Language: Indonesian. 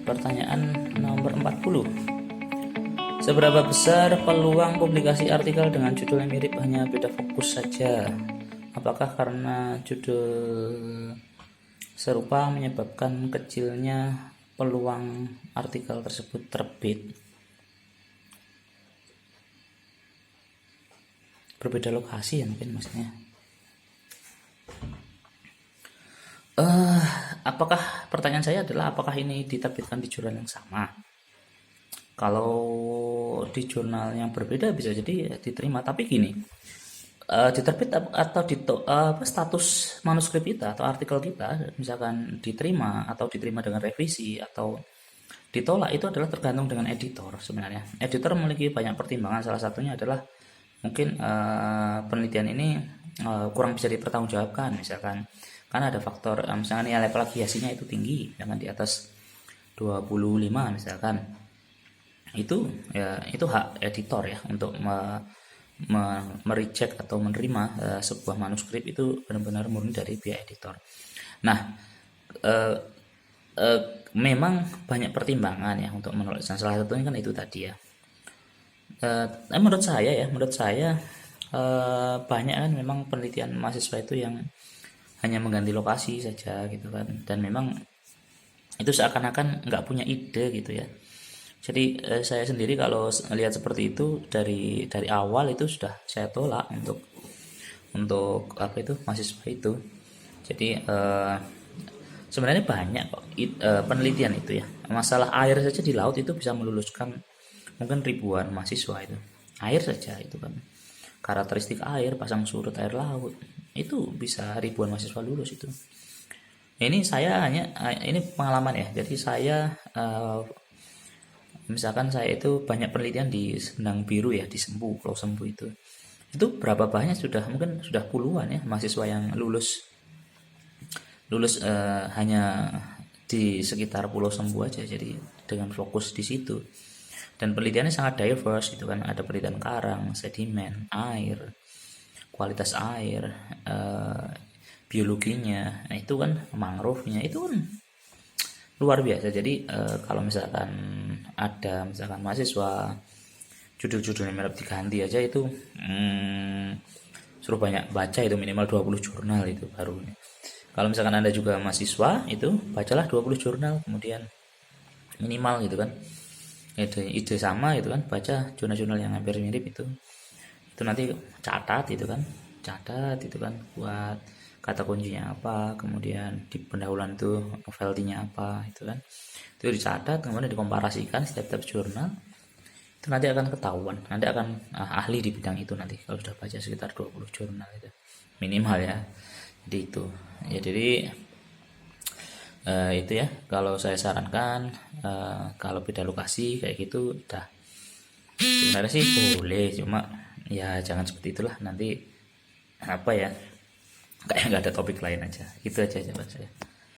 pertanyaan nomor 40. Seberapa besar peluang publikasi artikel dengan judul yang mirip hanya beda fokus saja? Apakah karena judul serupa menyebabkan kecilnya peluang artikel tersebut terbit? Berbeda lokasi ya mungkin maksudnya. Apakah pertanyaan saya adalah apakah ini diterbitkan di jurnal yang sama? Kalau di jurnal yang berbeda bisa jadi diterima, tapi gini, diterbit atau status manuskrip kita atau artikel kita misalkan diterima atau diterima dengan revisi atau ditolak itu adalah tergantung dengan editor sebenarnya. Editor memiliki banyak pertimbangan, salah satunya adalah mungkin penelitian ini kurang bisa dipertanggungjawabkan misalkan, karena ada faktor misalkan nilai plagiasinya itu tinggi, jangan di atas 25 misalkan. Itu ya itu hak editor ya untuk mereject atau menerima sebuah manuskrip, itu benar-benar murni dari pihak editor. Nah, eh, memang banyak pertimbangan ya untuk menolak, salah satunya kan itu tadi ya. Menurut saya banyak kan memang penelitian mahasiswa itu yang hanya mengganti lokasi saja gitu kan, dan memang itu seakan-akan nggak punya ide gitu ya. Jadi saya sendiri kalau melihat seperti itu dari awal itu sudah saya tolak untuk apa itu mahasiswa itu. Jadi sebenarnya banyak kok penelitian itu ya. Masalah air saja di laut itu bisa meluluskan mungkin ribuan mahasiswa itu. Air saja itu kan. Karakteristik air, pasang surut air laut itu bisa ribuan mahasiswa lulus itu. Ini saya hanya ini pengalaman ya. Jadi saya misalkan saya itu banyak penelitian di Benang Biru ya, di Sempu, Pulau Sempu itu berapa banyak, mungkin sudah puluhan ya mahasiswa yang lulus lulus hanya di sekitar Pulau Sempu aja, jadi dengan fokus di situ. Dan penelitiannya sangat diverse itu kan, ada penelitian karang, sedimen, air, kualitas air, biologinya, nah itu kan mangrove-nya itu kan luar biasa. Jadi kalau misalkan ada misalkan mahasiswa judul-judulnya mirip diganti aja itu suruh banyak baca, itu minimal 20 jurnal itu baru. Kalau misalkan Anda juga mahasiswa itu bacalah 20 jurnal kemudian minimal gitu kan. Ide sama itu kan, baca jurnal-jurnal yang hampir mirip itu nanti catat itu kan, buat kata kuncinya apa, kemudian di pendahuluan itu novelty-nya apa itu kan, itu dicatat kemudian dikomparasikan setiap jurnal, itu nanti akan ketahuan, nanti akan ahli di bidang itu nanti kalau sudah baca sekitar 20 jurnal itu minimal ya. Jadi itu ya, jadi itu ya kalau saya sarankan, kalau beda lokasi kayak gitu udah sebenarnya sih boleh, cuma ya jangan seperti itulah, nanti apa ya kayak nggak ada topik lain aja. Itu aja jawaban saya.